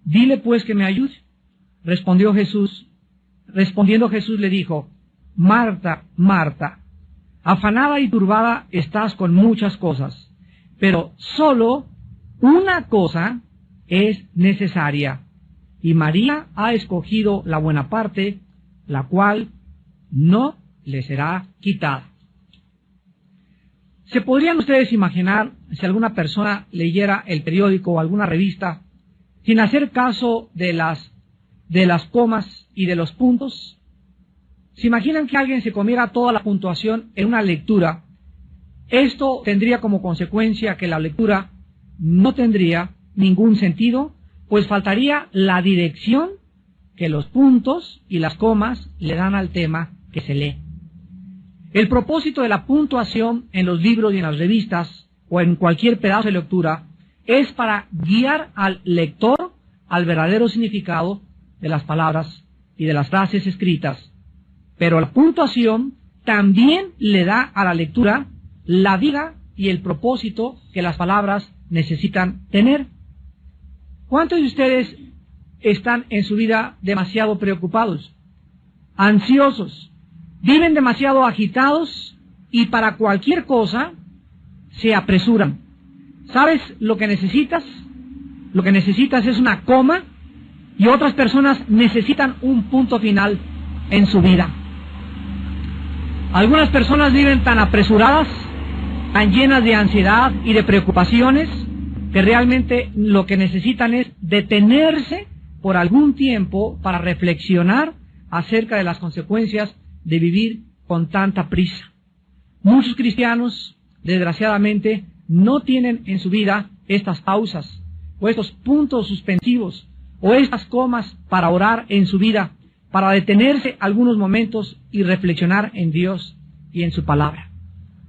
Dile pues que me ayude. Respondiendo Jesús le dijo: Marta, Marta, afanada y turbada estás con muchas cosas, pero solo una cosa es necesaria, y María ha escogido la buena parte, la cual no le será quitada. ¿Se podrían ustedes imaginar si alguna persona leyera el periódico o alguna revista sin hacer caso de las comas y de los puntos? ¿Se imaginan que alguien se comiera toda la puntuación en una lectura? Esto tendría como consecuencia que la lectura no tendría ningún sentido, pues faltaría la dirección que los puntos y las comas le dan al tema que se lee. El propósito de la puntuación en los libros y en las revistas o en cualquier pedazo de lectura es para guiar al lector al verdadero significado de las palabras y de las frases escritas. Pero la puntuación también le da a la lectura la vida y el propósito que las palabras necesitan tener. ¿Cuántos de ustedes están en su vida demasiado preocupados, ansiosos, viven demasiado agitados y para cualquier cosa se apresuran? ¿Sabes lo que necesitas? Lo que necesitas es una coma, y otras personas necesitan un punto final en su vida. Algunas personas viven tan apresuradas, tan llenas de ansiedad y de preocupaciones, que realmente lo que necesitan es detenerse por algún tiempo para reflexionar acerca de las consecuencias de vivir con tanta prisa. Muchos cristianos, desgraciadamente, no tienen en su vida estas pausas, o estos puntos suspensivos, o estas comas para orar en su vida, para detenerse algunos momentos y reflexionar en Dios y en su palabra.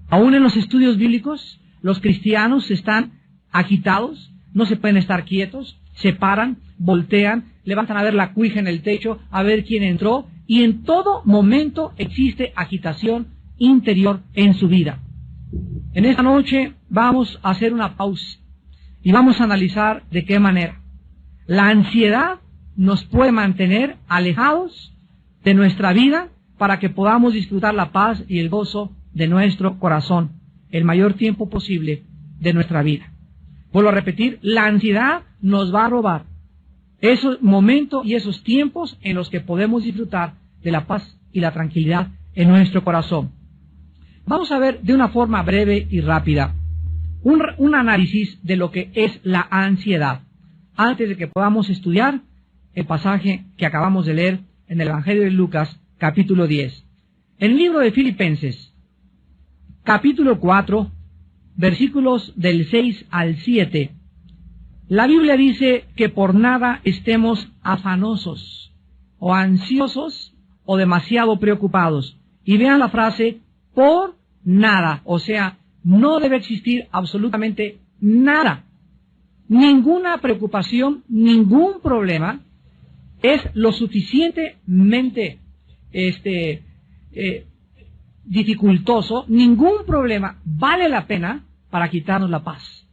Aún en los estudios bíblicos, los cristianos están agitados, no se pueden estar quietos, se paran, voltean, levantan a ver la cuija en el techo, a ver quién entró, y en todo momento existe agitación interior en su vida. En esta noche vamos a hacer una pausa y vamos a analizar de qué manera la ansiedad nos puede mantener alejados de nuestra vida para que podamos disfrutar la paz y el gozo de nuestro corazón el mayor tiempo posible de nuestra vida. Vuelvo a repetir, la ansiedad nos va a robar esos momentos y esos tiempos en los que podemos disfrutar de la paz y la tranquilidad en nuestro corazón. Vamos a ver de una forma breve y rápida un análisis de lo que es la ansiedad, antes de que podamos estudiar el pasaje que acabamos de leer en el Evangelio de Lucas, capítulo 10. En el libro de Filipenses, capítulo 4, versículos del 6 al 7, la Biblia dice que por nada estemos afanosos, o ansiosos, o demasiado preocupados. Y vean la frase, por nada, o sea, no debe existir absolutamente nada. Ninguna preocupación, ningún problema es lo suficientemente dificultoso, ningún problema vale la pena para quitarnos la paz.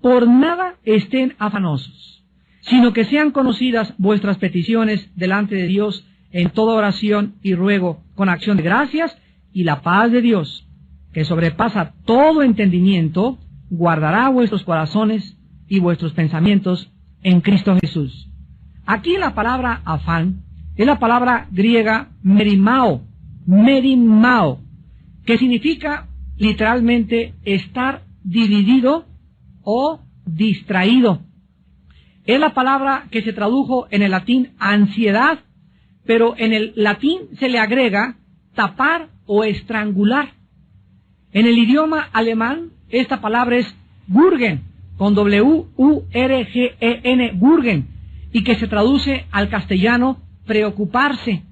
Por nada estén afanosos, sino que sean conocidas vuestras peticiones delante de Dios en toda oración y ruego con acción de gracias, y la paz de Dios, que sobrepasa todo entendimiento, guardará vuestros corazones y vuestros pensamientos en Cristo Jesús. Aquí la palabra afán es la palabra griega merimao, que significa literalmente estar dividido o distraído. Es la palabra que se tradujo en el latín ansiedad, pero en el latín se le agrega tapar o estrangular. En el idioma alemán, esta palabra es Wurgen, con W-U-R-G-E-N, Wurgen, y que se traduce al castellano preocuparse.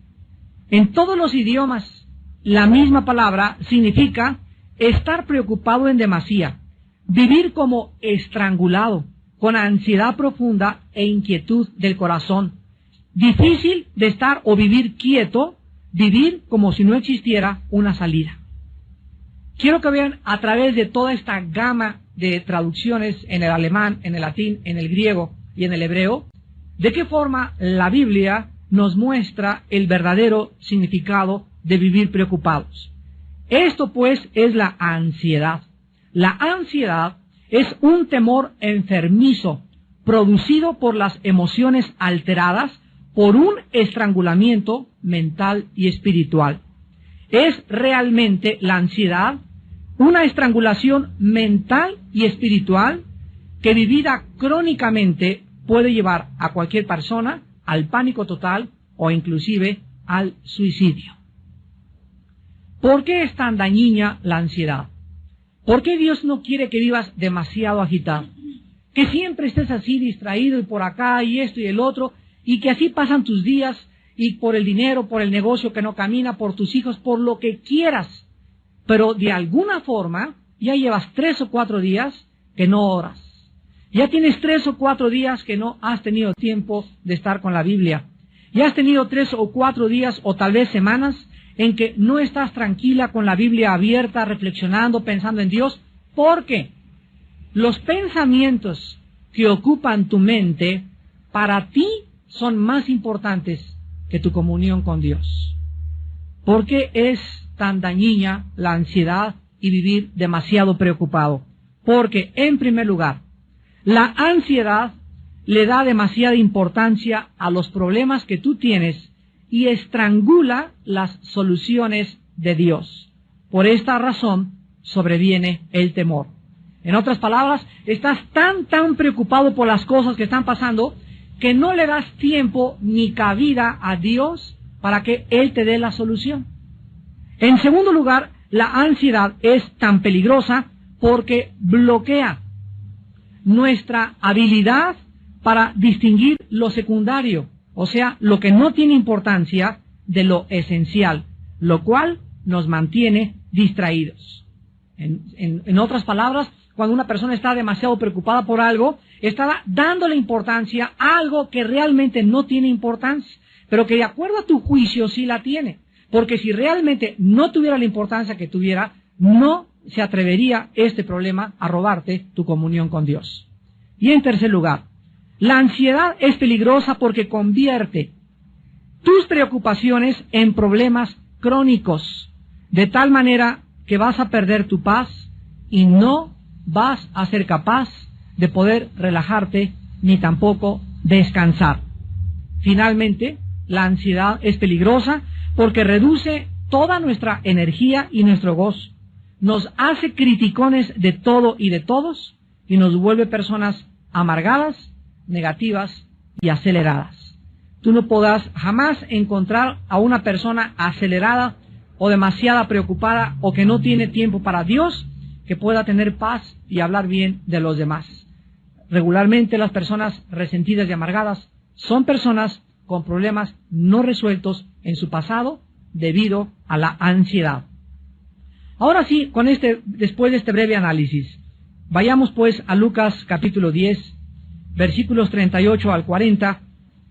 En todos los idiomas, la misma palabra significa estar preocupado en demasía, vivir como estrangulado, con ansiedad profunda e inquietud del corazón. Difícil de estar o vivir quieto, vivir como si no existiera una salida. Quiero que vean a través de toda esta gama de traducciones en el alemán, en el latín, en el griego y en el hebreo, ¿De qué forma la Biblia nos muestra el verdadero significado de vivir preocupados? Esto pues es la ansiedad. La ansiedad es un temor enfermizo producido por las emociones alteradas por un estrangulamiento mental y espiritual. Es realmente la ansiedad una estrangulación mental y espiritual que vivida crónicamente puede llevar a cualquier persona al pánico total o inclusive al suicidio. ¿Por qué es tan dañina la ansiedad? ¿Por qué Dios no quiere que vivas demasiado agitado? Que siempre estés así distraído y por acá y esto y el otro, y que así pasan tus días y por el dinero, por el negocio que no camina, por tus hijos, por lo que quieras. Pero de alguna forma ya llevas 3 o 4 días que no oras. Ya tienes 3 o 4 días que no has tenido tiempo de estar con la Biblia. Ya has tenido 3 o 4 días o tal vez semanas en que no estás tranquila con la Biblia abierta, reflexionando, pensando en Dios, porque los pensamientos que ocupan tu mente para ti son más importantes que tu comunión con Dios. ¿Por qué es tan dañina la ansiedad y vivir demasiado preocupado? Porque, en primer lugar, la ansiedad le da demasiada importancia a los problemas que tú tienes y estrangula las soluciones de Dios. Por esta razón sobreviene el temor. En otras palabras, estás tan preocupado por las cosas que están pasando que no le das tiempo ni cabida a Dios para que Él te dé la solución. En segundo lugar, la ansiedad es tan peligrosa porque bloquea nuestra habilidad para distinguir lo secundario, o sea, lo que no tiene importancia de lo esencial, lo cual nos mantiene distraídos. En otras palabras, cuando una persona está demasiado preocupada por algo, está dándole importancia a algo que realmente no tiene importancia, pero que de acuerdo a tu juicio sí la tiene. Porque si realmente no tuviera la importancia que tuviera, no se atrevería este problema a robarte tu comunión con Dios. Y en tercer lugar, la ansiedad es peligrosa porque convierte tus preocupaciones en problemas crónicos, de tal manera que vas a perder tu paz y no vas a ser capaz de poder relajarte ni tampoco descansar. Finalmente, la ansiedad es peligrosa porque reduce toda nuestra energía y nuestro gozo. Nos hace criticones de todo y de todos y nos vuelve personas amargadas, negativas y aceleradas. Tú no podrás jamás encontrar a una persona acelerada o demasiado preocupada o que no tiene tiempo para Dios que pueda tener paz y hablar bien de los demás. Regularmente las personas resentidas y amargadas son personas con problemas no resueltos en su pasado debido a la ansiedad. Ahora sí, después de este breve análisis, vayamos pues a Lucas capítulo 10, versículos 38 al 40,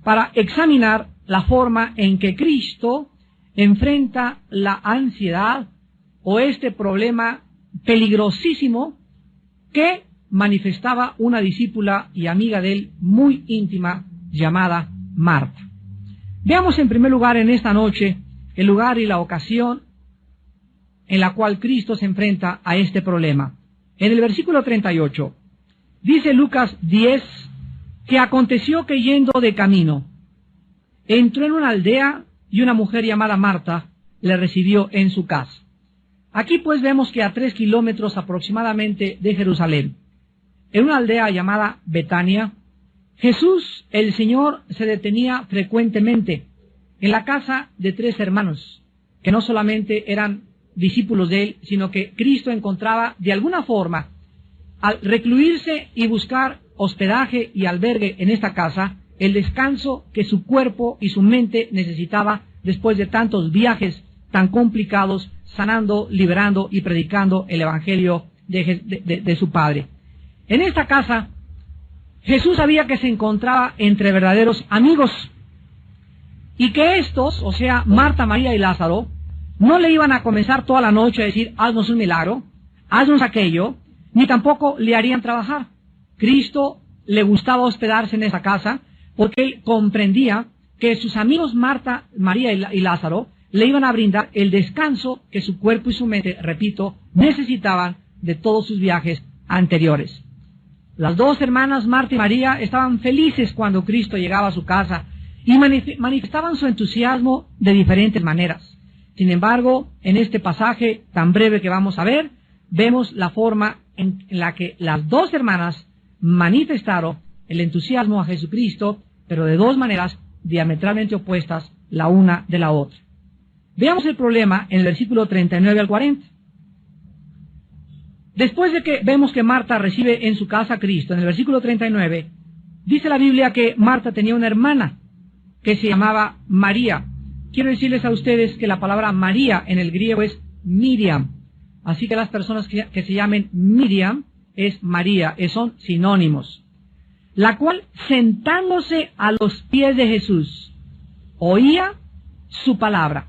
para examinar la forma en que Cristo enfrenta la ansiedad o este problema peligrosísimo que manifestaba una discípula y amiga de él muy íntima llamada Marta. Veamos en primer lugar en esta noche el lugar y la ocasión en la cual Cristo se enfrenta a este problema. En el versículo 38, dice Lucas 10, que aconteció que yendo de camino, entró en una aldea y una mujer llamada Marta le recibió en su casa. Aquí pues vemos que a 3 kilómetros aproximadamente de Jerusalén, en una aldea llamada Betania, Jesús, el Señor, se detenía frecuentemente en la casa de 3 hermanos, que no solamente eran discípulos de él, sino que Cristo encontraba de alguna forma, al recluirse y buscar hospedaje y albergue en esta casa, el descanso que su cuerpo y su mente necesitaba después de tantos viajes tan complicados, sanando, liberando y predicando el Evangelio de su Padre. En esta casa, Jesús sabía que se encontraba entre verdaderos amigos y que estos, o sea, Marta, María y Lázaro, no le iban a comenzar toda la noche a decir, haznos un milagro, haznos aquello, ni tampoco le harían trabajar. Cristo le gustaba hospedarse en esa casa porque él comprendía que sus amigos Marta, María y Lázaro le iban a brindar el descanso que su cuerpo y su mente, repito, necesitaban de todos sus viajes anteriores. Las dos hermanas Marta y María estaban felices cuando Cristo llegaba a su casa y manifestaban su entusiasmo de diferentes maneras. Sin embargo, en este pasaje tan breve que vamos a ver, vemos la forma en la que las dos hermanas manifestaron el entusiasmo a Jesucristo, pero de dos maneras diametralmente opuestas la una de la otra. Veamos el problema en el versículo 39 al 40. Después de que vemos que Marta recibe en su casa a Cristo, en el versículo 39, dice la Biblia que Marta tenía una hermana que se llamaba María. Quiero decirles a ustedes que la palabra María en el griego es Miriam. Así que las personas que se llamen Miriam es María, son sinónimos. La cual, sentándose a los pies de Jesús, oía su palabra.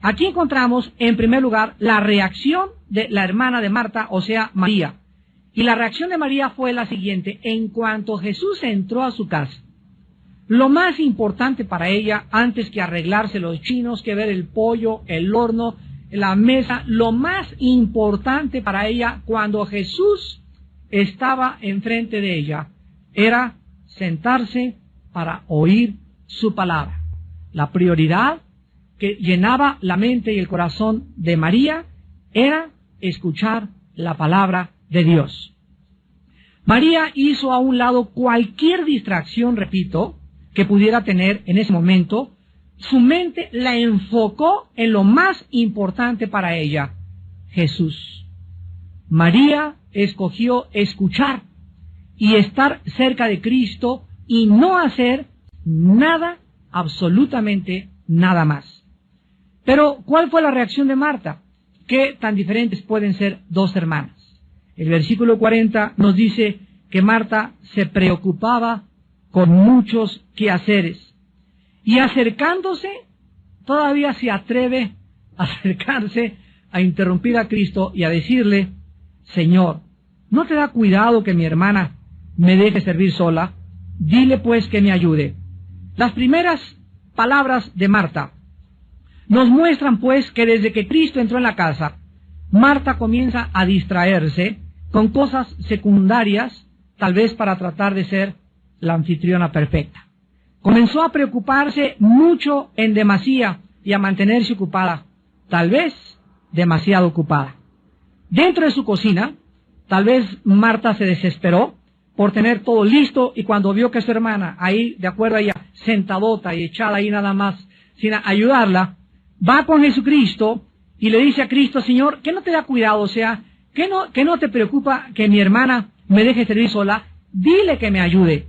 Aquí encontramos, en primer lugar, la reacción de la hermana de Marta, o sea, María. Y la reacción de María fue la siguiente: en cuanto Jesús entró a su casa, lo más importante para ella, antes que arreglarse los chinos, que ver el pollo, el horno, la mesa, lo más importante para ella, cuando Jesús estaba enfrente de ella, era sentarse para oír su palabra. La prioridad que llenaba la mente y el corazón de María era escuchar la palabra de Dios. María hizo a un lado cualquier distracción, repito, que pudiera tener en ese momento. Su mente la enfocó en lo más importante para ella, Jesús. María escogió escuchar y estar cerca de Cristo y no hacer nada, absolutamente nada más. Pero, ¿cuál fue la reacción de Marta? ¿Qué tan diferentes pueden ser dos hermanas? El versículo 40 nos dice que Marta se preocupaba con muchos quehaceres. Y acercándose, todavía se atreve a acercarse, a interrumpir a Cristo y a decirle: Señor, ¿no te da cuidado que mi hermana me deje servir sola? Dile pues que me ayude. Las primeras palabras de Marta nos muestran pues que desde que Cristo entró en la casa, Marta comienza a distraerse con cosas secundarias, tal vez para tratar de ser la anfitriona perfecta. Comenzó a preocuparse mucho en demasía y a mantenerse ocupada, tal vez demasiado ocupada. Dentro de su cocina, tal vez Marta se desesperó por tener todo listo, y cuando vio que su hermana, ahí de acuerdo a ella, sentadota y echada ahí nada más, sin ayudarla, va con Jesucristo y le dice a Cristo: Señor, ¿qué no te da cuidado? O sea, ¿qué no te preocupa que mi hermana me deje servir sola? Dile que me ayude.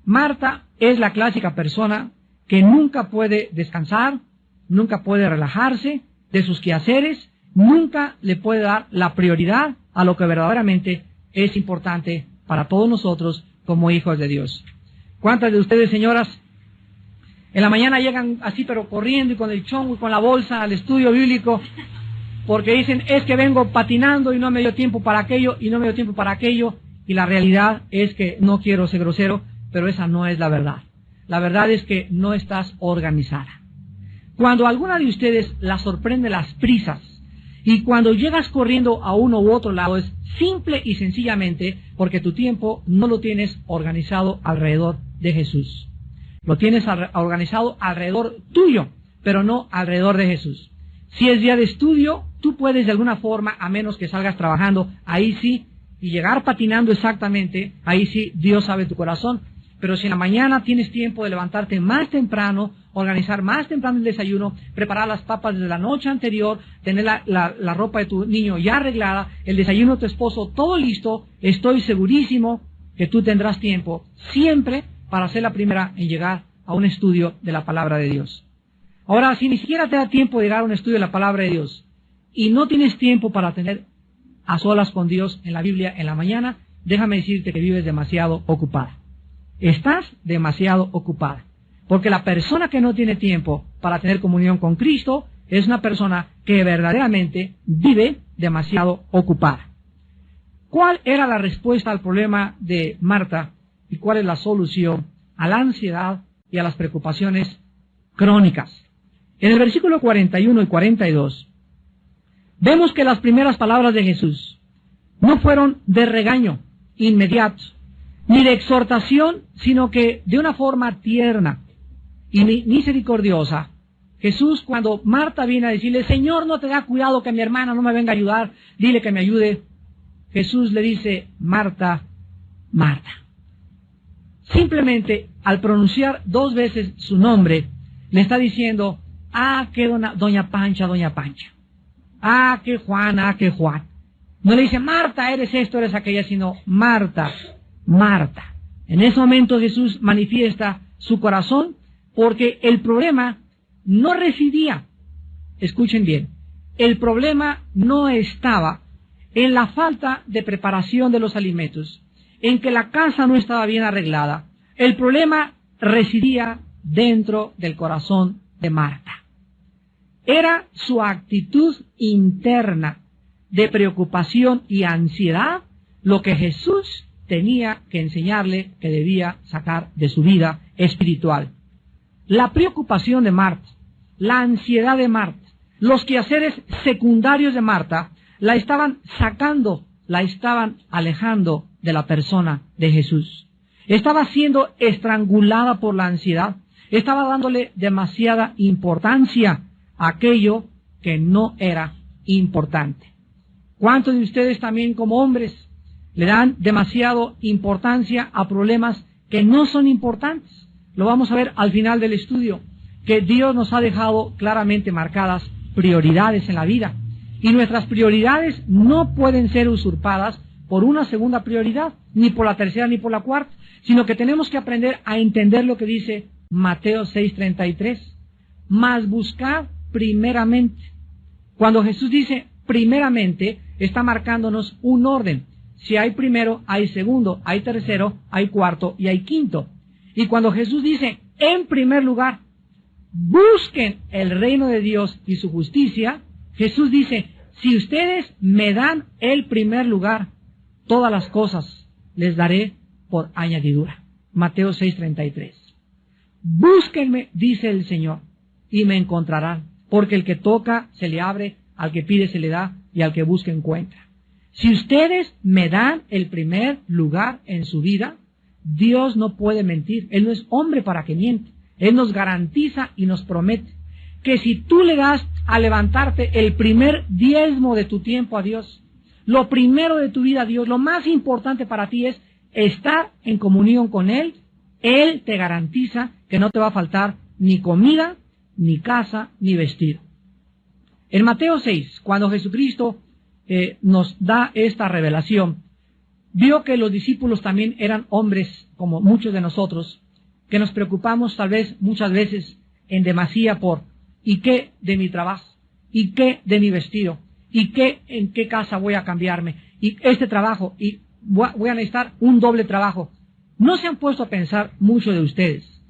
Marta es la clásica persona que nunca puede descansar, nunca puede relajarse de sus quehaceres, nunca le puede dar la prioridad a lo que verdaderamente es importante para todos nosotros como hijos de Dios. ¿Cuántas de ustedes, señoras, en la mañana llegan así pero corriendo y con el chongo y con la bolsa al estudio bíblico porque dicen: es que vengo patinando y no me dio tiempo para aquello y no me dio tiempo para aquello? Y la realidad es que, no quiero ser grosero, pero esa no es la verdad. La verdad es que no estás organizada. Cuando alguna de ustedes la sorprende las prisas y cuando llegas corriendo a uno u otro lado, es simple y sencillamente porque tu tiempo no lo tienes organizado alrededor de Jesús. Lo tienes organizado alrededor tuyo, pero no alrededor de Jesús. Si es día de estudio, tú puedes de alguna forma, a menos que salgas trabajando, ahí sí, y llegar patinando exactamente, ahí sí, Dios sabe tu corazón. Pero si en la mañana tienes tiempo de levantarte más temprano, organizar más temprano el desayuno, preparar las papas desde la noche anterior, tener la ropa de tu niño ya arreglada, el desayuno de tu esposo todo listo, estoy segurísimo que tú tendrás tiempo siempre para ser la primera en llegar a un estudio de la palabra de Dios. Ahora, si ni siquiera te da tiempo de llegar a un estudio de la palabra de Dios y no tienes tiempo para tener a solas con Dios en la Biblia en la mañana, déjame decirte que vives demasiado ocupada. Estás demasiado ocupada. Porque la persona que no tiene tiempo para tener comunión con Cristo es una persona que verdaderamente vive demasiado ocupada. ¿Cuál era la respuesta al problema de Marta y cuál es la solución a la ansiedad y a las preocupaciones crónicas. En el versículo 41 y 42, vemos que las primeras palabras de Jesús no fueron de regaño inmediato, ni de exhortación, sino que de una forma tierna y misericordiosa. Jesús, cuando Marta viene a decirle, Señor, no te da cuidado que mi hermana no me venga a ayudar, dile que me ayude. Jesús le dice, Marta, Marta. Simplemente, al pronunciar 2 veces su nombre, le está diciendo, que doña Pancha, doña Pancha. Que Juan, que Juan. No le dice, Marta, eres esto, eres aquella, sino Marta, Marta. En ese momento Jesús manifiesta su corazón, porque el problema no residía, escuchen bien, el problema no estaba en la falta de preparación de los alimentos, en que la casa no estaba bien arreglada. El problema residía dentro del corazón de Marta. Era su actitud interna de preocupación y ansiedad lo que Jesús tenía que enseñarle que debía sacar de su vida espiritual. La preocupación de Marta, la ansiedad de Marta, los quehaceres secundarios de Marta, la estaban sacando, la estaban alejando de la persona de Jesús. Estaba siendo estrangulada por la ansiedad, estaba dándole demasiada importancia a aquello que no era importante. ¿Cuántos de ustedes también como hombres le dan demasiada importancia a problemas que no son importantes? Lo vamos a ver al final del estudio, que Dios nos ha dejado claramente marcadas prioridades en la vida. Y nuestras prioridades no pueden ser usurpadas por una segunda prioridad, ni por la tercera ni por la cuarta, sino que tenemos que aprender a entender lo que dice Mateo 6:33. Mas buscad primeramente. Cuando Jesús dice primeramente, está marcándonos un orden. Si hay primero, hay segundo, hay tercero, hay cuarto y hay quinto. Y cuando Jesús dice, en primer lugar, busquen el reino de Dios y su justicia, Jesús dice, si ustedes me dan el primer lugar, todas las cosas les daré por añadidura. Mateo 6:33. Búsquenme, dice el Señor, y me encontrarán, porque el que toca se le abre, al que pide se le da, y al que busca encuentra. Si ustedes me dan el primer lugar en su vida, Dios no puede mentir. Él no es hombre para que miente. Él nos garantiza y nos promete que si tú le das a levantarte el primer diezmo de tu tiempo a Dios, lo primero de tu vida a Dios, lo más importante para ti es estar en comunión con Él, Él te garantiza que no te va a faltar ni comida, ni casa, ni vestido. En Mateo 6, cuando Jesucristo nos da esta revelación, vio que los discípulos también eran hombres como muchos de nosotros, que nos preocupamos tal vez muchas veces en demasía por ¿y qué de mi trabajo? ¿Y qué de mi vestido? ¿Y qué en qué casa voy a cambiarme? ¿Y este trabajo? ¿Y voy a necesitar un doble trabajo? ¿No se han puesto a pensar muchos de ustedes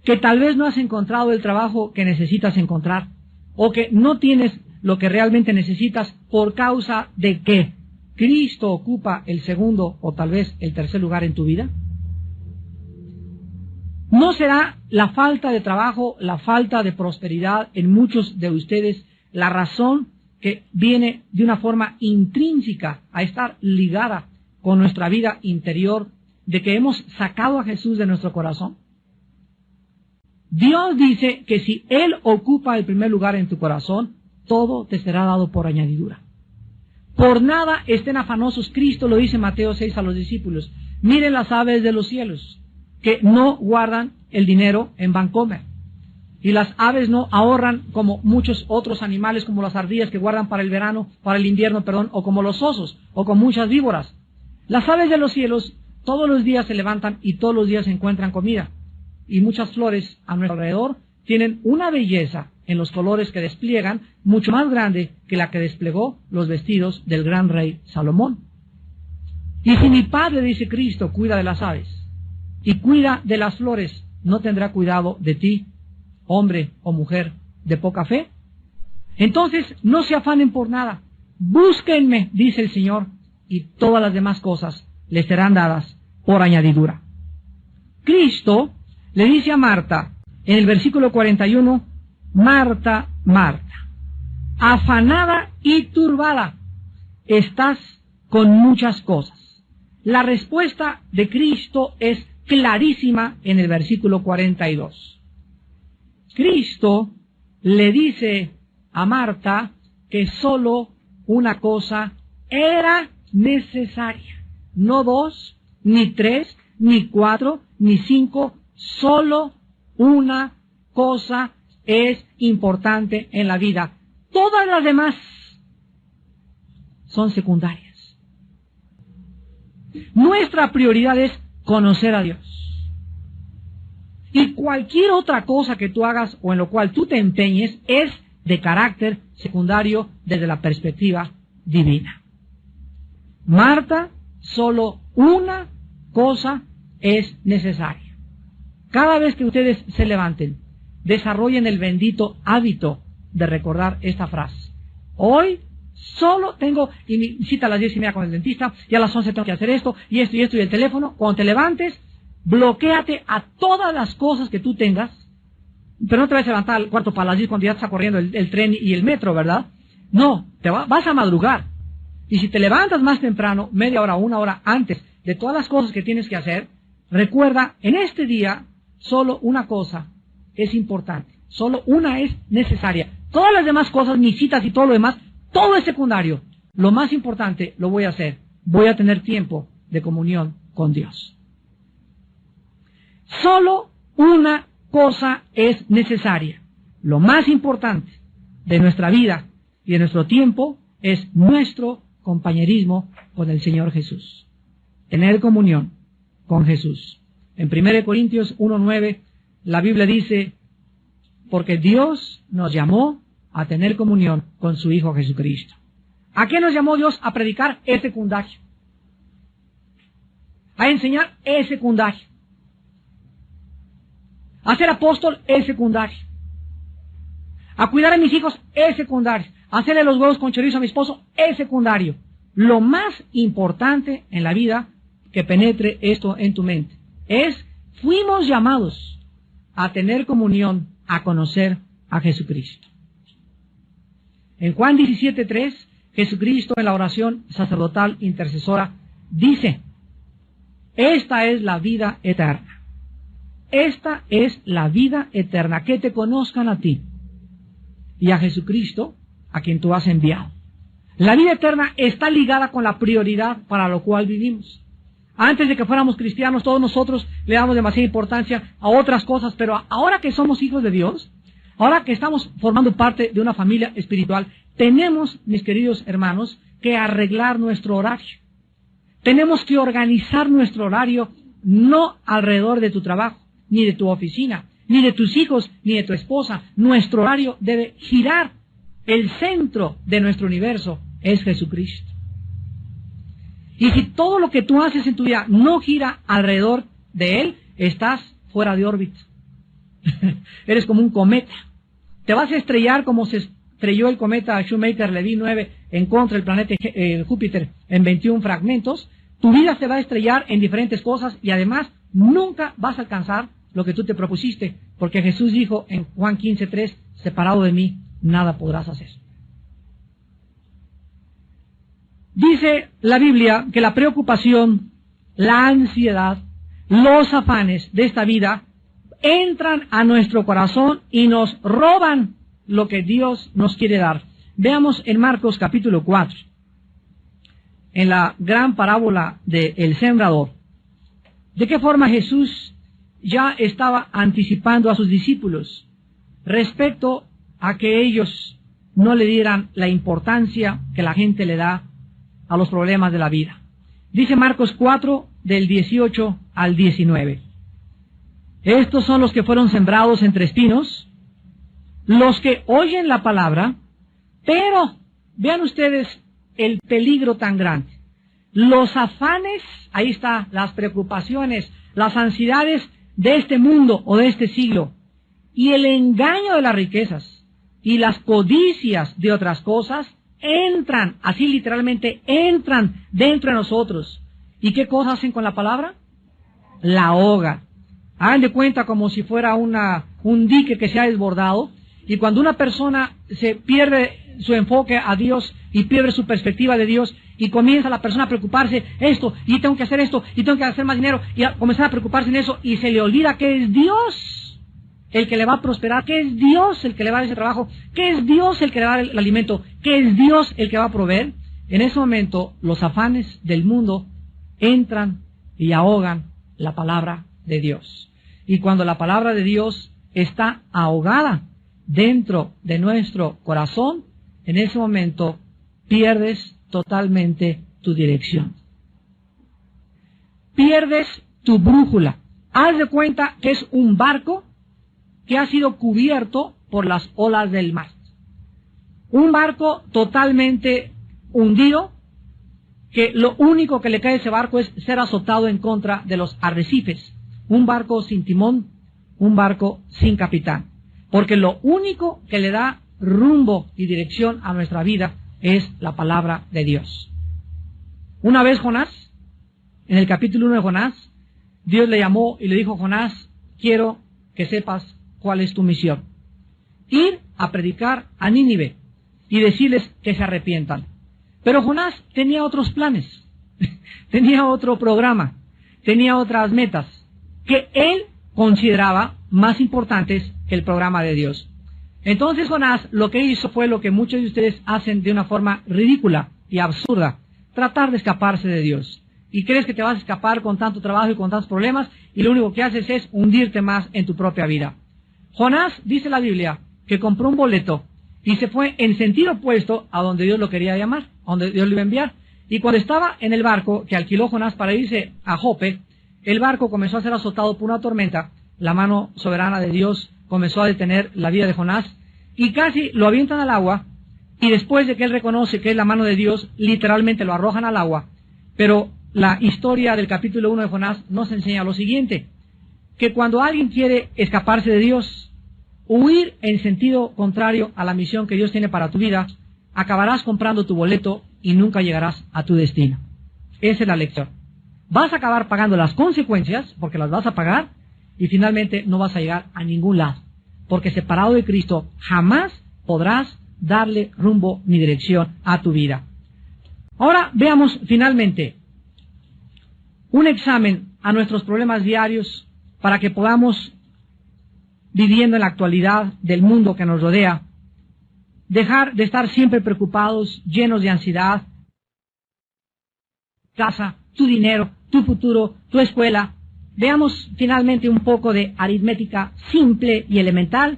que tal vez no has encontrado el trabajo que necesitas encontrar o que no tienes lo que realmente necesitas por causa de que Cristo ocupa el segundo o tal vez el tercer lugar en tu vida? ¿No será la falta de trabajo, la falta de prosperidad en muchos de ustedes la razón que viene de una forma intrínseca a estar ligada con nuestra vida interior, de que hemos sacado a Jesús de nuestro corazón? Dios dice que si Él ocupa el primer lugar en tu corazón, todo te será dado por añadidura. Por nada estén afanosos. Cristo lo dice en Mateo 6 a los discípulos. Miren las aves de los cielos, que no guardan el dinero en Bancomer. Y las aves no ahorran como muchos otros animales, como las ardillas que guardan para el verano, para el invierno, o como los osos, o con muchas víboras. Las aves de los cielos todos los días se levantan y todos los días encuentran comida. Y muchas flores a nuestro alrededor tienen una belleza en los colores que despliegan, mucho más grande que la que desplegó los vestidos del gran rey Salomón. Y si mi Padre, dice Cristo, cuida de las aves y cuida de las flores, ¿no tendrá cuidado de ti, hombre o mujer de poca fe? Entonces, no se afanen por nada. Búsquenme, dice el Señor, y todas las demás cosas les serán dadas por añadidura. Cristo le dice a Marta, en el versículo 41, Marta, Marta, afanada y turbada, estás con muchas cosas. La respuesta de Cristo es clarísima en el versículo 42. Cristo le dice a Marta que solo una cosa era necesaria. No 2, ni 3, ni 4, ni 5, solo una cosa es importante en la vida. Todas las demás son secundarias. Nuestra prioridad es conocer a Dios. Y cualquier otra cosa que tú hagas o en lo cual tú te empeñes es de carácter secundario desde la perspectiva divina. Marta, solo una cosa es necesaria. Cada vez que ustedes se levanten, desarrollen el bendito hábito de recordar esta frase. Hoy solo tengo, y mi cita a las 10:30 con el dentista, y a las 11 tengo que hacer esto, y esto, y el teléfono. Cuando te levantes, bloquéate a todas las cosas que tú tengas, pero no te vas a levantar al cuarto para las 10 cuando ya está corriendo el tren y el metro, ¿verdad? No, vas a madrugar. Y si te levantas más temprano, media hora o una hora antes de todas las cosas que tienes que hacer, recuerda, en este día, solo una cosa es importante, solo una es necesaria. Todas las demás cosas, mis citas y todo lo demás, todo es secundario. Lo más importante lo voy a hacer. Voy a tener tiempo de comunión con Dios. Solo una cosa es necesaria. Lo más importante de nuestra vida y de nuestro tiempo es nuestro compañerismo con el Señor Jesús. Tener comunión con Jesús. En 1 Corintios 1:9, la Biblia dice, porque Dios nos llamó a tener comunión con su Hijo Jesucristo. ¿A qué nos llamó Dios? A predicar, es secundario. A enseñar, es secundario. A ser apóstol, es secundario. A cuidar a mis hijos, es secundario. A hacerle los huevos con chorizo a mi esposo, es secundario. Lo más importante en la vida, que penetre esto en tu mente, es, fuimos llamados a tener comunión, a conocer a Jesucristo. En Juan 17:3, Jesucristo en la oración sacerdotal intercesora dice, esta es la vida eterna. Esta es la vida eterna, que te conozcan a ti y a Jesucristo, a quien tú has enviado. La vida eterna está ligada con la prioridad para lo cual vivimos. Antes de que fuéramos cristianos, todos nosotros le damos demasiada importancia a otras cosas, pero ahora que somos hijos de Dios, ahora que estamos formando parte de una familia espiritual, tenemos, mis queridos hermanos, que arreglar nuestro horario. Tenemos que organizar nuestro horario no alrededor de tu trabajo, ni de tu oficina, ni de tus hijos, ni de tu esposa. Nuestro horario debe girar. El centro de nuestro universo es Jesucristo. Y si todo lo que tú haces en tu vida no gira alrededor de Él, estás fuera de órbita. Eres como un cometa. Te vas a estrellar como se estrelló el cometa Shoemaker-Levy 9 en contra del planeta Júpiter en 21 fragmentos. Tu vida se va a estrellar en diferentes cosas y además nunca vas a alcanzar lo que tú te propusiste, porque Jesús dijo en Juan 15:3, separado de mí, nada podrás hacer. Dice la Biblia que la preocupación, la ansiedad, los afanes de esta vida entran a nuestro corazón y nos roban lo que Dios nos quiere dar. Veamos en Marcos capítulo 4, en la gran parábola del sembrador, de qué forma Jesús ya estaba anticipando a sus discípulos respecto a que ellos no le dieran la importancia que la gente le da a los problemas de la vida. Dice Marcos 4, del 18 al 19. Estos son los que fueron sembrados entre espinos, los que oyen la palabra, pero vean ustedes el peligro tan grande. Los afanes, ahí está, las preocupaciones, las ansiedades de este mundo o de este siglo, y el engaño de las riquezas y las codicias de otras cosas entran, así literalmente entran dentro de nosotros. ¿Y qué cosas hacen con la palabra? La ahogan. Hagan de cuenta como si fuera un dique que se ha desbordado, y cuando una persona se pierde su enfoque a Dios y pierde su perspectiva de Dios y comienza la persona a preocuparse esto, y tengo que hacer esto, y tengo que hacer más dinero, y a comenzar a preocuparse en eso, y se le olvida que es Dios el que le va a prosperar, que es Dios el que le va a dar ese trabajo, que es Dios el que le va a dar el alimento, que es Dios el que va a proveer. En ese momento los afanes del mundo entran y ahogan la palabra de Dios. Y cuando la palabra de Dios está ahogada dentro de nuestro corazón, en ese momento pierdes totalmente tu dirección. Pierdes tu brújula. Haz de cuenta que es un barco que ha sido cubierto por las olas del mar. Un barco totalmente hundido, que lo único que le cae a ese barco es ser azotado en contra de los arrecifes. Un barco sin timón, un barco sin capitán. Porque lo único que le da rumbo y dirección a nuestra vida es la palabra de Dios. Una vez Jonás, en el capítulo 1 de Jonás, Dios le llamó y le dijo: Jonás, quiero que sepas cuál es tu misión. Ir a predicar a Nínive y decirles que se arrepientan. Pero Jonás tenía otros planes, tenía otro programa, tenía otras metas que él consideraba más importantes que el programa de Dios. Entonces Jonás lo que hizo fue lo que muchos de ustedes hacen de una forma ridícula y absurda: tratar de escaparse de Dios. Y crees que te vas a escapar con tanto trabajo y con tantos problemas, y lo único que haces es hundirte más en tu propia vida. Jonás, dice la Biblia, que compró un boleto y se fue en sentido opuesto a donde Dios lo quería llamar, a donde Dios lo iba a enviar. Y cuando estaba en el barco que alquiló Jonás para irse a Jope, el barco comenzó a ser azotado por una tormenta. La mano soberana de Dios comenzó a detener la vida de Jonás y casi lo avientan al agua, y después de que él reconoce que es la mano de Dios, literalmente lo arrojan al agua. Pero la historia del capítulo 1 de Jonás nos enseña lo siguiente: que cuando alguien quiere escaparse de Dios, huir en sentido contrario a la misión que Dios tiene para tu vida, acabarás comprando tu boleto y nunca llegarás a tu destino. Esa es la lección. Vas a acabar pagando las consecuencias, porque las vas a pagar, y finalmente no vas a llegar a ningún lado, porque separado de Cristo jamás podrás darle rumbo ni dirección a tu vida. Ahora veamos finalmente un examen a nuestros problemas diarios para que podamos, viviendo en la actualidad del mundo que nos rodea, dejar de estar siempre preocupados, llenos de ansiedad. Casa, tu dinero, tu futuro, tu escuela. Veamos finalmente un poco de aritmética simple y elemental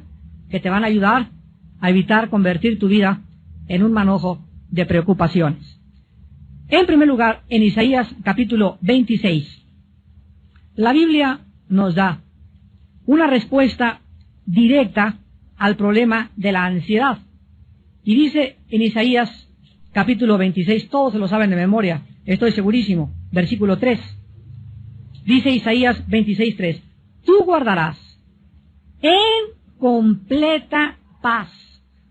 que te van a ayudar a evitar convertir tu vida en un manojo de preocupaciones. En primer lugar, en Isaías capítulo 26, la Biblia nos da una respuesta directa al problema de la ansiedad. Y dice en Isaías capítulo 26, todos se lo saben de memoria, estoy segurísimo, versículo 3. Dice Isaías 26:3, tú guardarás en completa paz.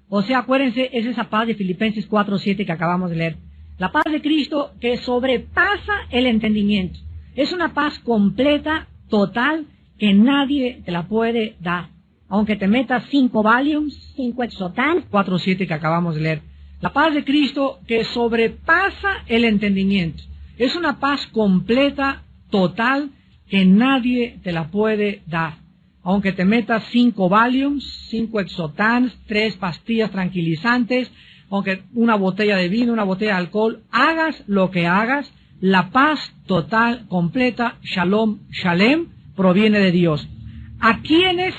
O sea, acuérdense, es esa paz de Filipenses 4:7 que acabamos de leer. La paz de Cristo que sobrepasa el entendimiento. Es una paz completa, total, que nadie te la puede dar. Aunque te metas 5 Valiums, 5 Exotan, 4:7 que acabamos de leer. La paz de Cristo que sobrepasa el entendimiento. Es una paz completa, total, que nadie te la puede dar. Aunque te metas 5 Valiums, 5 Exotans, 3 pastillas tranquilizantes, aunque una botella de vino, una botella de alcohol, hagas lo que hagas, la paz total, completa, Shalom, Shalem, proviene de Dios. ¿A quienes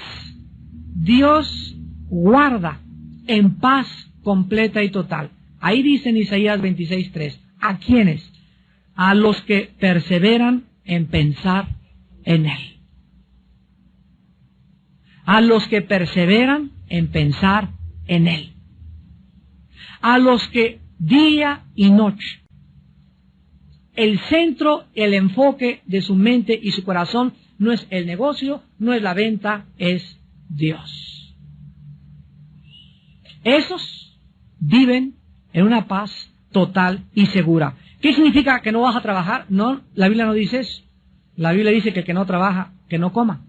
Dios guarda en paz completa y total? Ahí dice en Isaías 26:3, ¿a quiénes? A los que perseveran en pensar en Él. A los que perseveran en pensar en Él. A los que día y noche, el centro, el enfoque de su mente y su corazón no es el negocio, no es la venta, es Dios. Esos viven en una paz total y segura. ¿Qué significa que no vas a trabajar? No, la Biblia no dice eso. La Biblia dice que el que no trabaja, que no coma.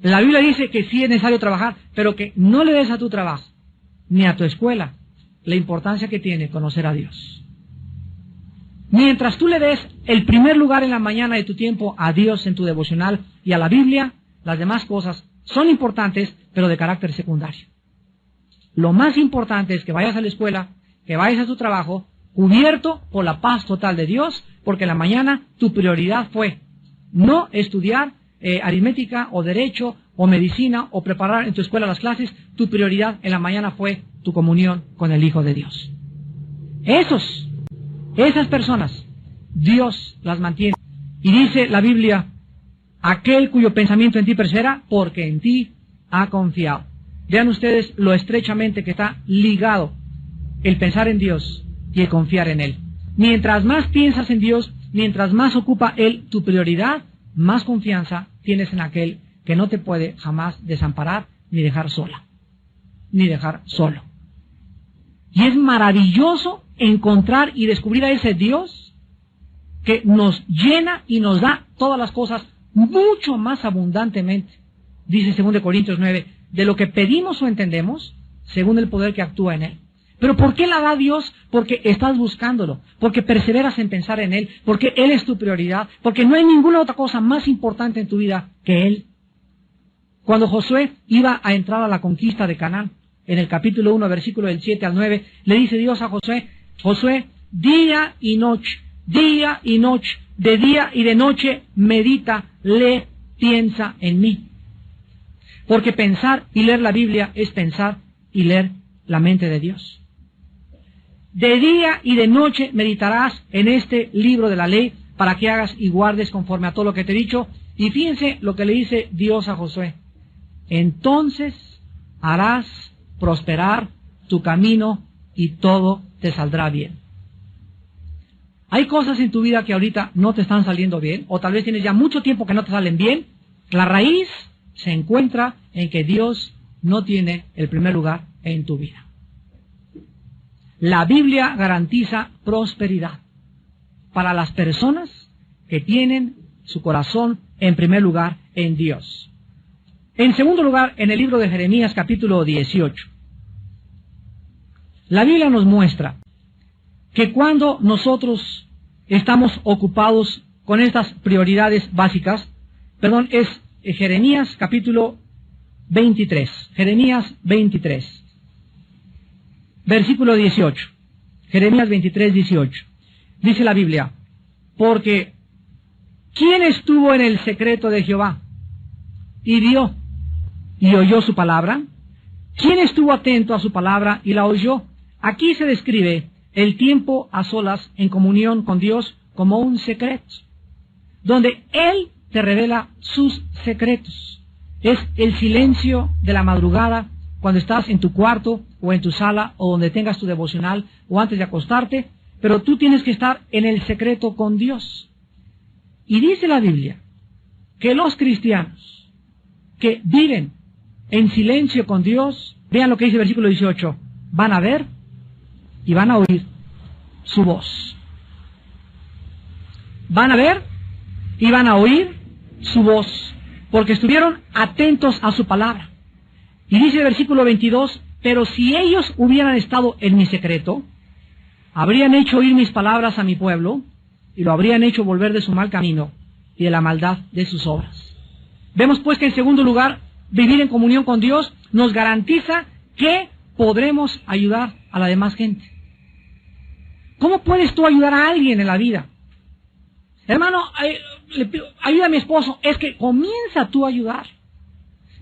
La Biblia dice que sí es necesario trabajar, pero que no le des a tu trabajo, ni a tu escuela, la importancia que tiene conocer a Dios. Mientras tú le des el primer lugar en la mañana de tu tiempo a Dios en tu devocional y a la Biblia, las demás cosas son importantes, pero de carácter secundario. Lo más importante es que vayas a la escuela, que vayas a tu trabajo, cubierto por la paz total de Dios, porque en la mañana tu prioridad fue no estudiar aritmética o derecho o medicina o preparar en tu escuela las clases. Tu prioridad en la mañana fue tu comunión con el Hijo de Dios. Esas personas, Dios las mantiene. Y dice la Biblia, aquel cuyo pensamiento en ti persevera, porque en ti ha confiado. Vean ustedes lo estrechamente que está ligado el pensar en Dios y el confiar en Él. Mientras más piensas en Dios, mientras más ocupa Él tu prioridad, más confianza tienes en aquel que no te puede jamás desamparar ni dejar sola, ni dejar solo. Y es maravilloso encontrar y descubrir a ese Dios que nos llena y nos da todas las cosas mucho más abundantemente. Dice 2 Corintios 9, de lo que pedimos o entendemos, según el poder que actúa en Él. ¿Pero por qué la da Dios? Porque estás buscándolo, porque perseveras en pensar en Él, porque Él es tu prioridad, porque no hay ninguna otra cosa más importante en tu vida que Él. Cuando Josué iba a entrar a la conquista de Canaán, en el capítulo 1, versículo del 7 al 9, le dice Dios a Josué, Josué, día y noche, de día y de noche, medita, lee, piensa en mí. Porque pensar y leer la Biblia es pensar y leer la mente de Dios. De día y de noche meditarás en este libro de la ley para que hagas y guardes conforme a todo lo que te he dicho. Y fíjense lo que le dice Dios a Josué. Entonces harás prosperar tu camino y todo te saldrá bien. Hay cosas en tu vida que ahorita no te están saliendo bien, o tal vez tienes ya mucho tiempo que no te salen bien. La raíz se encuentra en que Dios no tiene el primer lugar en tu vida. La Biblia garantiza prosperidad para las personas que tienen su corazón en primer lugar en Dios. En segundo lugar, en el libro de Jeremías capítulo 18, la Biblia nos muestra que cuando nosotros estamos ocupados con estas prioridades básicas, es Jeremías capítulo 23, Jeremías 23, versículo 18, Jeremías 23, 18, dice la Biblia, porque ¿quién estuvo en el secreto de Jehová y vio y oyó su palabra? ¿Quién estuvo atento a su palabra y la oyó? Aquí se describe el tiempo a solas en comunión con Dios como un secreto, donde Él te revela sus secretos. Es el silencio de la madrugada, cuando estás en tu cuarto o en tu sala o donde tengas tu devocional o antes de acostarte, pero tú tienes que estar en el secreto con Dios. Y dice la Biblia que los cristianos que viven en silencio con Dios, vean lo que dice el versículo 18, van a ver y van a oír su voz. Van a ver y van a oír su voz, porque estuvieron atentos a su palabra. Y dice el versículo 22, pero si ellos hubieran estado en mi secreto, habrían hecho oír mis palabras a mi pueblo, y lo habrían hecho volver de su mal camino y de la maldad de sus obras. Vemos pues que en segundo lugar, vivir en comunión con Dios nos garantiza que podremos ayudar a la demás gente. ¿Cómo puedes tú ayudar a alguien en la vida? Hermano, ayuda a mi esposo. Es que comienza tú a ayudar.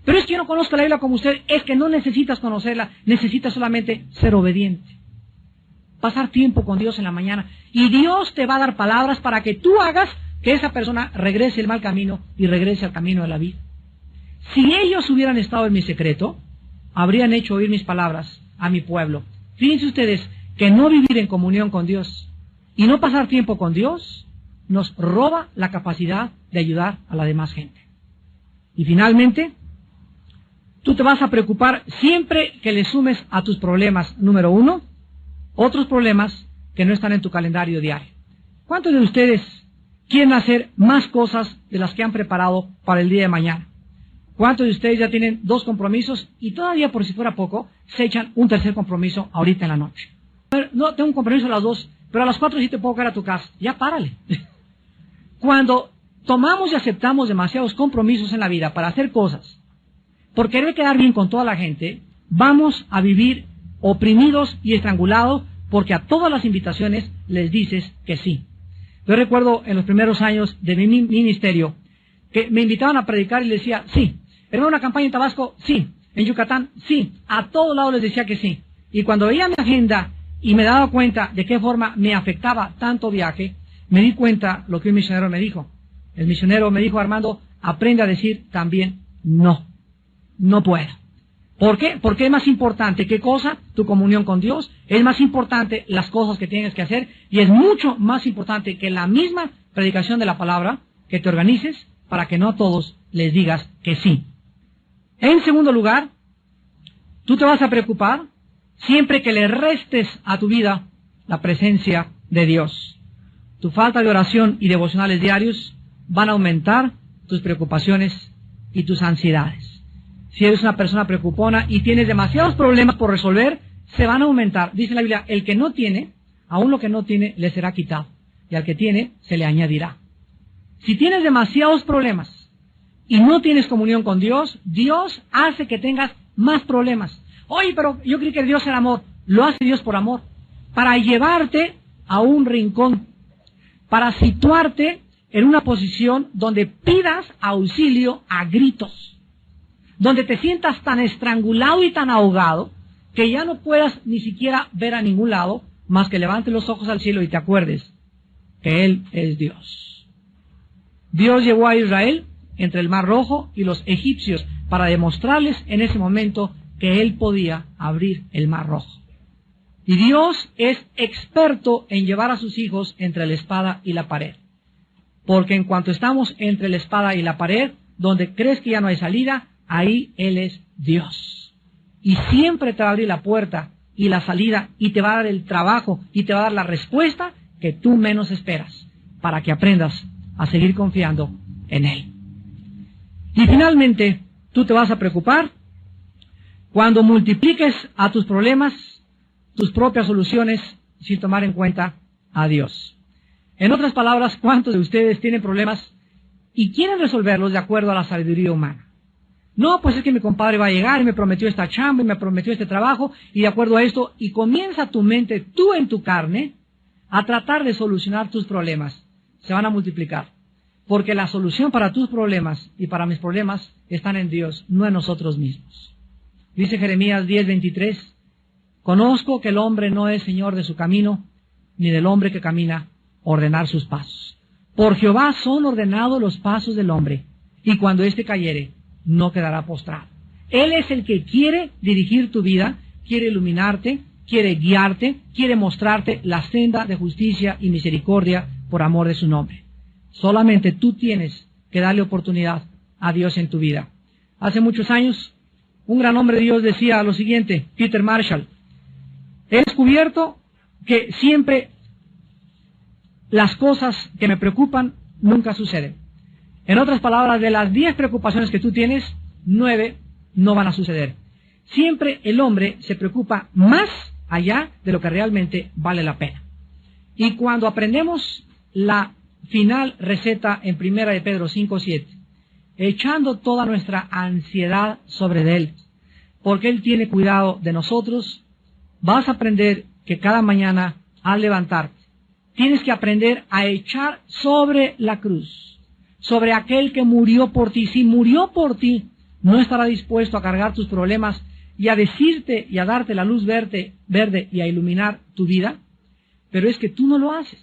Pero es que yo no conozco la Biblia como usted. Es que no necesitas conocerla. Necesitas solamente ser obediente. Pasar tiempo con Dios en la mañana. Y Dios te va a dar palabras para que tú hagas que esa persona regrese el mal camino y regrese al camino de la vida. Si ellos hubieran estado en mi secreto, habrían hecho oír mis palabras a mi pueblo. Fíjense ustedes que no vivir en comunión con Dios y no pasar tiempo con Dios nos roba la capacidad de ayudar a la demás gente. Y finalmente, tú te vas a preocupar siempre que le sumes a tus problemas, número 1, otros problemas que no están en tu calendario diario. ¿Cuántos de ustedes quieren hacer más cosas de las que han preparado para el día de mañana? ¿Cuántos de ustedes ya tienen 2 compromisos y todavía, por si fuera poco, se echan un tercer compromiso ahorita en la noche? No, tengo un compromiso a las 2, pero a las 4 sí te puedo caer a tu casa. Ya párale. Cuando tomamos y aceptamos demasiados compromisos en la vida para hacer cosas, por querer quedar bien con toda la gente, vamos a vivir oprimidos y estrangulados porque a todas las invitaciones les dices que sí. Yo recuerdo en los primeros años de mi ministerio que me invitaban a predicar y les decía, sí. ¿Era una campaña en Tabasco? Sí. ¿En Yucatán? Sí. A todos lados les decía que sí. Y cuando veía mi agenda y me daba cuenta de qué forma me afectaba tanto viaje, me di cuenta lo que un misionero me dijo. El misionero me dijo, Armando, aprende a decir también no. No puedo. ¿Por qué? Porque es más importante, ¿qué cosa? Tu comunión con Dios. Es más importante las cosas que tienes que hacer. Y es mucho más importante que la misma predicación de la palabra, que te organices para que no a todos les digas que sí. En segundo lugar, tú te vas a preocupar siempre que le restes a tu vida la presencia de Dios. Tu falta de oración y devocionales diarios van a aumentar tus preocupaciones y tus ansiedades. Si eres una persona preocupona y tienes demasiados problemas por resolver, se van a aumentar. Dice la Biblia, el que no tiene, aún lo que no tiene, le será quitado. Y al que tiene, se le añadirá. Si tienes demasiados problemas y no tienes comunión con Dios, Dios hace que tengas más problemas. Oye, pero yo creí que Dios era amor. Lo hace Dios por amor. Para llevarte a un rincón. Para situarte en una posición donde pidas auxilio a gritos. Donde te sientas tan estrangulado y tan ahogado que ya no puedas ni siquiera ver a ningún lado más que levantes los ojos al cielo y te acuerdes que Él es Dios. Dios llevó a Israel entre el Mar Rojo y los egipcios para demostrarles en ese momento que Él podía abrir el Mar Rojo. Y Dios es experto en llevar a sus hijos entre la espada y la pared. Porque en cuanto estamos entre la espada y la pared, donde crees que ya no hay salida, ahí Él es Dios. Y siempre te va a abrir la puerta y la salida y te va a dar el trabajo y te va a dar la respuesta que tú menos esperas para que aprendas a seguir confiando en Él. Y finalmente, tú te vas a preocupar cuando multipliques a tus problemas tus propias soluciones sin tomar en cuenta a Dios. En otras palabras, ¿cuántos de ustedes tienen problemas y quieren resolverlos de acuerdo a la sabiduría humana? No, pues es que mi compadre va a llegar y me prometió esta chamba y me prometió este trabajo y de acuerdo a esto, y comienza tu mente, tú en tu carne, a tratar de solucionar tus problemas. Se van a multiplicar. Porque la solución para tus problemas y para mis problemas están en Dios, no en nosotros mismos. Dice Jeremías 10:23, conozco que el hombre no es señor de su camino, ni del hombre que camina ordenar sus pasos. Por Jehová son ordenados los pasos del hombre, y cuando éste cayere, no quedará postrado. Él es el que quiere dirigir tu vida, quiere iluminarte, quiere guiarte, quiere mostrarte la senda de justicia y misericordia por amor de su nombre. Solamente tú tienes que darle oportunidad a Dios en tu vida. Hace muchos años, un gran hombre de Dios decía lo siguiente, Peter Marshall, he descubierto que siempre las cosas que me preocupan nunca suceden. En otras palabras, de las 10 preocupaciones que tú tienes, 9 no van a suceder. Siempre el hombre se preocupa más allá de lo que realmente vale la pena. Y cuando aprendemos la final receta en 1 de Pedro 5:7, echando toda nuestra ansiedad sobre Él, porque Él tiene cuidado de nosotros, vas a aprender que cada mañana al levantarte, tienes que aprender a echar sobre la cruz, sobre aquel que murió por ti. Si murió por ti, no estará dispuesto a cargar tus problemas y a decirte y a darte la luz verde y a iluminar tu vida, pero es que tú no lo haces,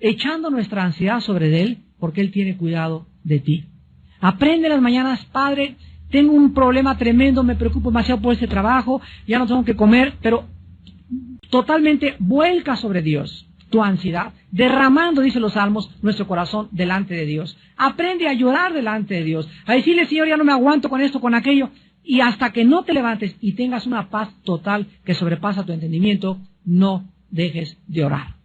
echando nuestra ansiedad sobre Él, porque Él tiene cuidado de ti. Aprende las mañanas, Padre, tengo un problema tremendo, me preocupo demasiado por este trabajo, ya no tengo que comer, pero totalmente vuelca sobre Dios tu ansiedad, derramando, dice los Salmos, nuestro corazón delante de Dios. Aprende a llorar delante de Dios, a decirle, Señor, ya no me aguanto con esto, con aquello, y hasta que no te levantes y tengas una paz total que sobrepasa tu entendimiento, no dejes de orar.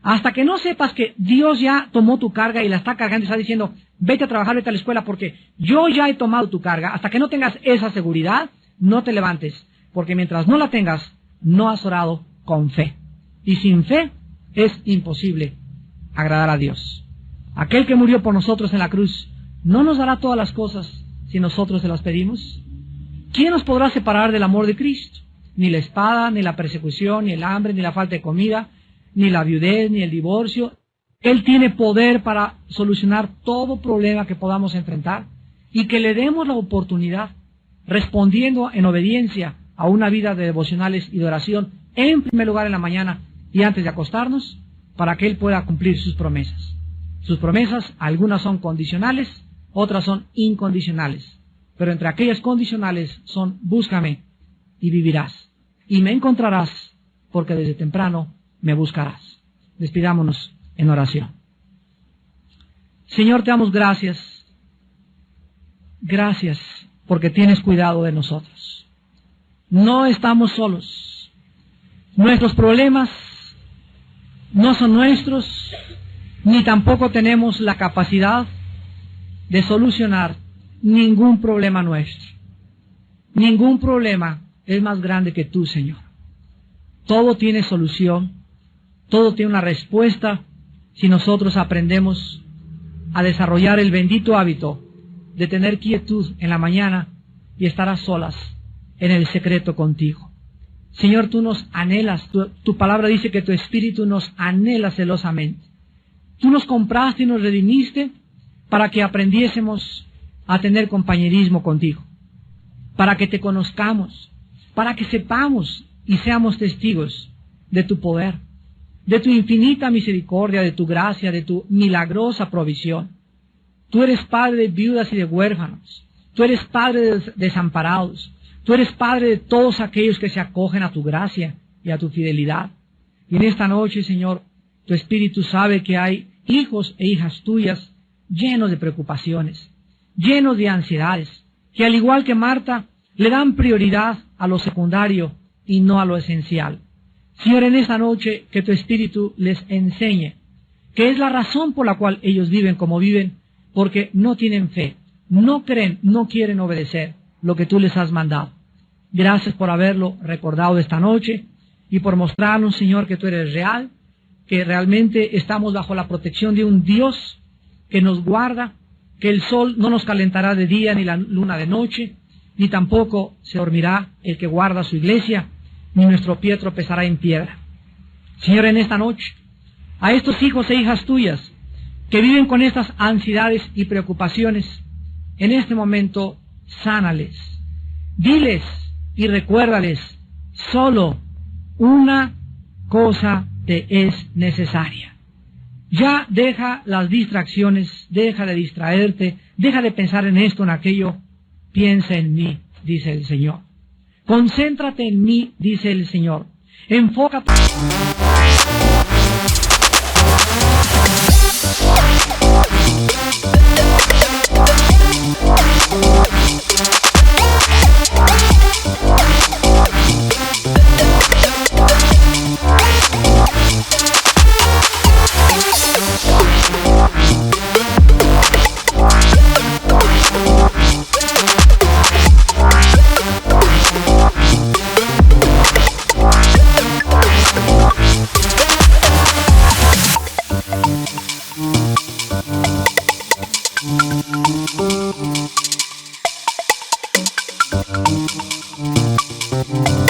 Hasta que no sepas que Dios ya tomó tu carga y la está cargando y está diciendo, vete a trabajar, vete a la escuela porque yo ya he tomado tu carga. Hasta que no tengas esa seguridad, no te levantes. Porque mientras no la tengas, no has orado con fe. Y sin fe es imposible agradar a Dios. Aquel que murió por nosotros en la cruz, ¿no nos dará todas las cosas si nosotros se las pedimos? ¿Quién nos podrá separar del amor de Cristo? Ni la espada, ni la persecución, ni el hambre, ni la falta de comida, ni la viudez, ni el divorcio. Él tiene poder para solucionar todo problema que podamos enfrentar y que le demos la oportunidad, respondiendo en obediencia a una vida de devocionales y de oración, en primer lugar en la mañana y antes de acostarnos, para que Él pueda cumplir sus promesas. Sus promesas, algunas son condicionales, otras son incondicionales. Pero entre aquellas condicionales son, búscame y vivirás. Y me encontrarás, porque desde temprano me buscarás. Despidámonos en oración. Señor, te damos gracias. Gracias porque tienes cuidado de nosotros. No estamos solos. Nuestros problemas no son nuestros, ni tampoco tenemos la capacidad de solucionar ningún problema nuestro. Ningún problema es más grande que tú, Señor. Todo tiene solución, todo tiene una respuesta si nosotros aprendemos a desarrollar el bendito hábito de tener quietud en la mañana y estar a solas en el secreto contigo. Señor, tú nos anhelas, tu palabra dice que tu espíritu nos anhela celosamente. Tú nos compraste y nos redimiste para que aprendiésemos a tener compañerismo contigo, para que te conozcamos, para que sepamos y seamos testigos de tu poder, de tu infinita misericordia, de tu gracia, de tu milagrosa provisión. Tú eres padre de viudas y de huérfanos, tú eres padre de desamparados, tú eres padre de todos aquellos que se acogen a tu gracia y a tu fidelidad. Y en esta noche, Señor, tu Espíritu sabe que hay hijos e hijas tuyas llenos de preocupaciones, llenos de ansiedades, que al igual que Marta, le dan prioridad a lo secundario y no a lo esencial. Señor, en esta noche que tu Espíritu les enseñe que es la razón por la cual ellos viven como viven, porque no tienen fe, no creen, no quieren obedecer lo que tú les has mandado. Gracias por haberlo recordado esta noche y por mostrarnos, Señor, que tú eres real, que realmente estamos bajo la protección de un Dios que nos guarda, que el sol no nos calentará de día ni la luna de noche, ni tampoco se dormirá el que guarda su iglesia, ni nuestro pie tropezará en piedra. Señor, en esta noche, a estos hijos e hijas tuyas que viven con estas ansiedades y preocupaciones, en este momento, sánales, diles y recuérdales, solo una cosa te es necesaria. Ya deja las distracciones, deja de distraerte, deja de pensar en esto, en aquello, piensa en mí, dice el Señor. Concéntrate en mí, dice el Señor. Enfócate. Thank you.